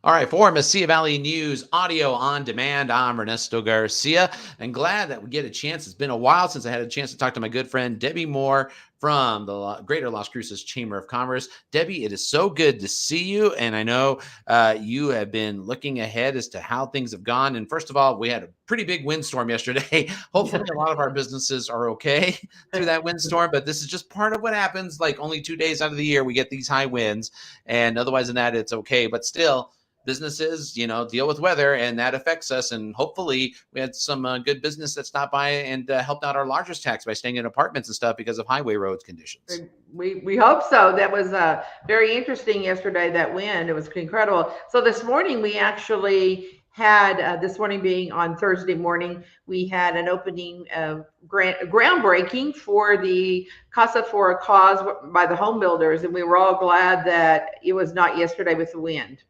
All right, for Mesilla Valley News Audio on Demand, I'm Ernesto Garcia, and glad that we get a chance. It's been a while since I had a chance to talk to my good friend Debbi Moore from the Greater Las Cruces Chamber of Commerce. Debbi, it is so good to see you, and I know you have been looking ahead as to how things have gone. And first of all, we had a pretty big windstorm yesterday. Hopefully, a lot of our businesses are okay through that windstorm, but this is just part of what happens. Like only 2 days out of the year, we get these high winds, and otherwise than that, it's okay. But still, businesses, deal with weather and that affects us. And hopefully we had some good business that stopped by and helped out our largest tax by staying in apartments and stuff because of highway roads conditions. We hope so. That was very interesting yesterday, that wind. It was incredible. So this morning we actually had, this morning being on Thursday morning, we had an opening groundbreaking for the Casa for a Cause by the home builders. And we were all glad that it was not yesterday with the wind.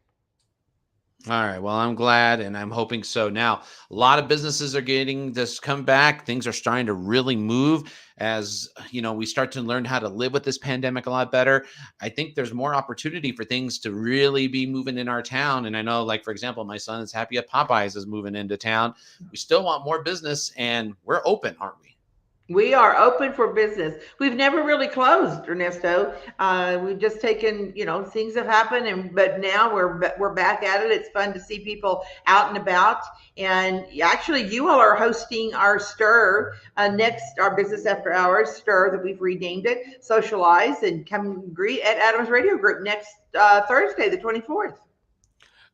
All right. Well, I'm glad and I'm hoping so. Now, a lot of businesses are getting this come back. Things are starting to really move as, we start to learn how to live with this pandemic a lot better. I think there's more opportunity for things to really be moving in our town. And I know, like, for example, my son is happy at Popeyes is moving into town. We still want more business and we're open, aren't we? We are open for business. We've never really closed, Ernesto. We've just taken, things have happened, and but now we're back at it. It's fun to see people out and about. And actually, you all are hosting our stir next, our business after hours stir that we've renamed it. Socialize and come greet at Adams Radio Group next Thursday, the 24th.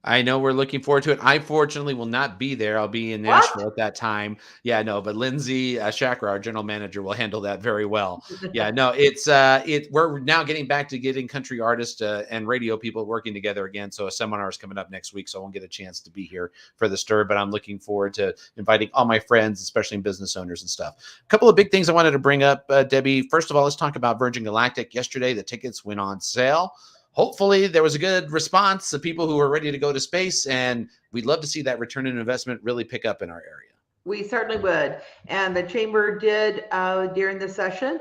I know we're looking forward to it. I fortunately will not be there. I'll be in What? Nashville at that time. Yeah, no, but Lindsay Shacker, our general manager, will handle that very well. Yeah, no, we're now getting back to getting country artists and radio people working together again. So a seminar is coming up next week, so I won't get a chance to be here for the stir, but I'm looking forward to inviting all my friends, especially business owners and stuff. A couple of big things I wanted to bring up, Debbi. First of all, let's talk about Virgin Galactic. Yesterday, the tickets went on sale. Hopefully there was a good response of people who were ready to go to space, and we'd love to see that return on investment really pick up in our area. We certainly would. And the chamber did during the session.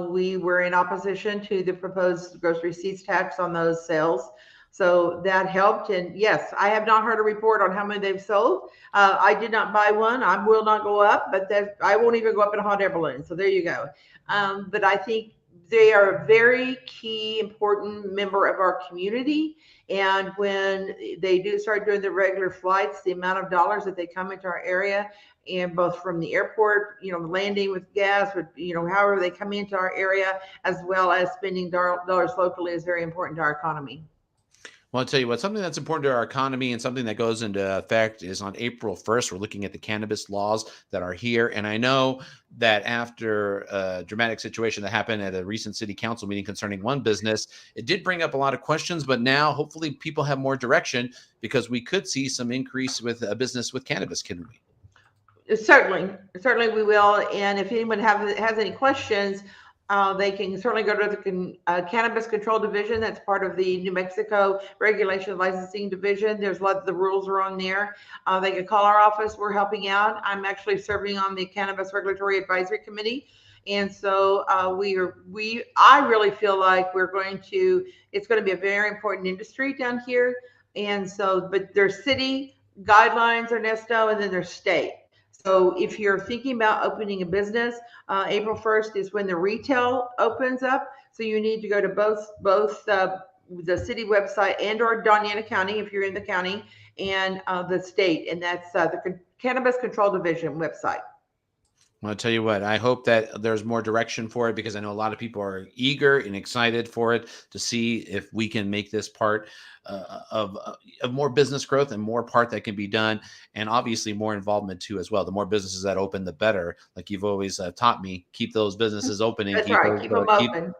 We were in opposition to the proposed gross receipts tax on those sales. So that helped. And yes, I have not heard a report on how many they've sold. I did not buy one. I will not go up, but I won't even go up in a hot air balloon. So there you go. But I think they are a very key, important member of our community. And when they do start doing the regular flights, the amount of dollars that they come into our area, and both from the airport, landing with gas, with, however they come into our area, as well as spending dollars locally is very important to our economy. Well, I'll tell you what, something that's important to our economy and something that goes into effect is on April 1st. We're looking at the cannabis laws that are here. And I know that after a dramatic situation that happened at a recent city council meeting concerning one business, it did bring up a lot of questions. But now hopefully people have more direction because we could see some increase with a business with cannabis, can we? Certainly we will. And if anyone has any questions, they can certainly go to the Cannabis Control Division. That's part of the New Mexico Regulation Licensing Division. There's a lot of the rules are on there. They can call our office. We're helping out. I'm actually serving on the Cannabis Regulatory Advisory Committee. And so I really feel like it's going to be a very important industry down here. And so, but there's city guidelines, Ernesto, and then there's state. So if you're thinking about opening a business, April 1st is when the retail opens up. So you need to go to both the city website and or Doñana County if you're in the county, and the state, and that's the Cannabis Control Division website. Well, I'll tell you what, I hope that there's more direction for it because I know a lot of people are eager and excited for it to see if we can make this part of more business growth and more part that can be done. And obviously more involvement too, as well. The more businesses that open, the better. Like you've always taught me, keep those businesses open and That's right. Keep them open.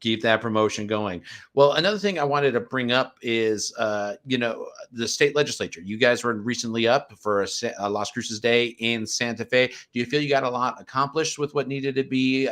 keep that promotion going. Well, another thing I wanted to bring up is, the state legislature. You guys were recently up for a Las Cruces Day in Santa Fe. Do you feel you got a lot accomplished with what needed to be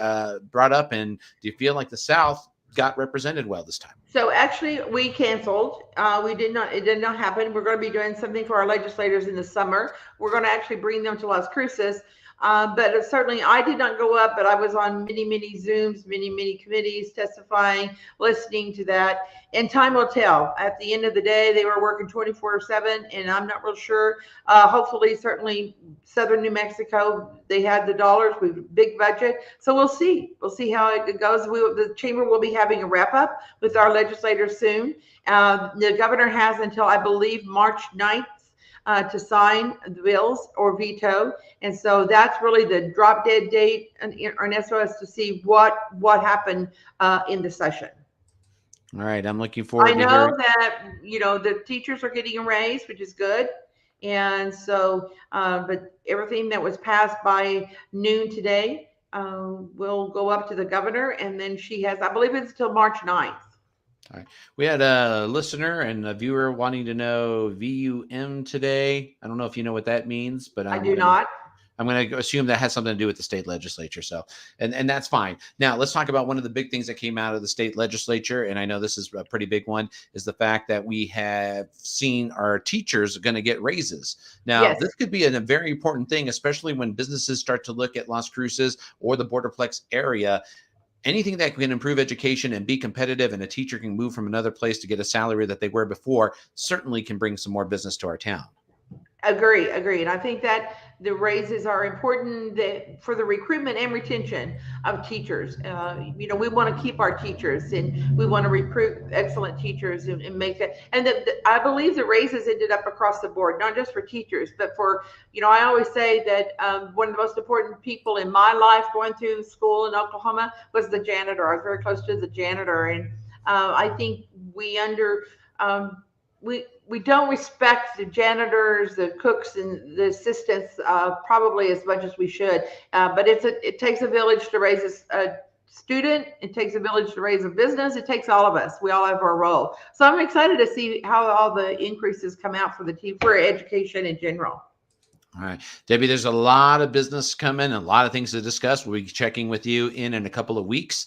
brought up? And do you feel like the South got represented well this time? So actually, we canceled. We did not. It did not happen. We're going to be doing something for our legislators in the summer. We're going to actually bring them to Las Cruces. But certainly I did not go up, but I was on many Zooms, many committees testifying, listening to that. And time will tell. At the end of the day, they were working 24/7, and I'm not real sure. Hopefully, certainly Southern New Mexico, they had the dollars, with big budget. So we'll see. We'll see how it goes. The chamber will be having a wrap up with our legislators soon. The governor has until, I believe, March 9th to sign the bills or veto. And so that's really the drop dead date, and Ernesto, has to see what happened in the session. All right. I'm looking forward I to know hearing. that, the teachers are getting a raise, which is good. And so, but everything that was passed by noon today will go up to the governor. And then she has, I believe it's until March 9th. All right. We had a listener and a viewer wanting to know VUM today. I don't know if you know what that means, but I do not. I'm going to assume that has something to do with the state legislature. So, and that's fine. Now let's talk about one of the big things that came out of the state legislature. And I know this is a pretty big one, is the fact that we have seen our teachers going to get raises. Now, Yes. This could be a very important thing, especially when businesses start to look at Las Cruces or the Borderplex area. Anything that can improve education and be competitive, and a teacher can move from another place to get a salary that they were before, certainly can bring some more business to our town. Agree. And I think that the raises are important for the recruitment and retention of teachers. We want to keep our teachers, and we want to recruit excellent teachers and make it. And I believe the raises ended up across the board, not just for teachers, but for, I always say that one of the most important people in my life going through school in Oklahoma was the janitor. I was very close to the janitor. And I think we don't respect the janitors, the cooks, and the assistants probably as much as we should. But it takes a village to raise a student. It takes a village to raise a business. It takes all of us. We all have our role. So I'm excited to see how all the increases come out for education in general. All right, Debbie, there's a lot of business coming, a lot of things to discuss. We'll be checking with you in a couple of weeks.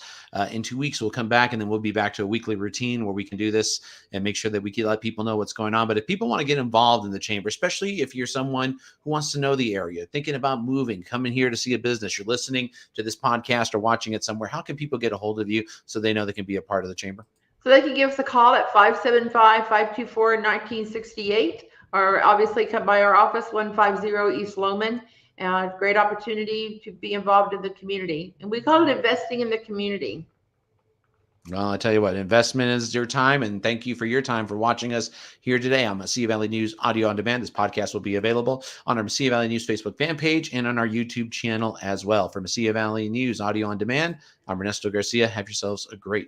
In 2 weeks, we'll come back, and then we'll be back to a weekly routine where we can do this and make sure that we can let people know what's going on. But if people want to get involved in the chamber, especially if you're someone who wants to know the area, thinking about moving, coming here to see a business, you're listening to this podcast or watching it somewhere, how can people get a hold of you so they know they can be a part of the chamber? So they can give us a call at 575-524-1968. Or obviously come by our office, 150 East Loman. Great opportunity to be involved in the community. And we call it investing in the community. Well, I tell you what, investment is your time, and thank you for your time for watching us here today on Mesilla Valley News Audio on Demand. This podcast will be available on our Mesilla Valley News Facebook fan page and on our YouTube channel as well. For Mesilla Valley News Audio on Demand, I'm Ernesto Garcia. Have yourselves a great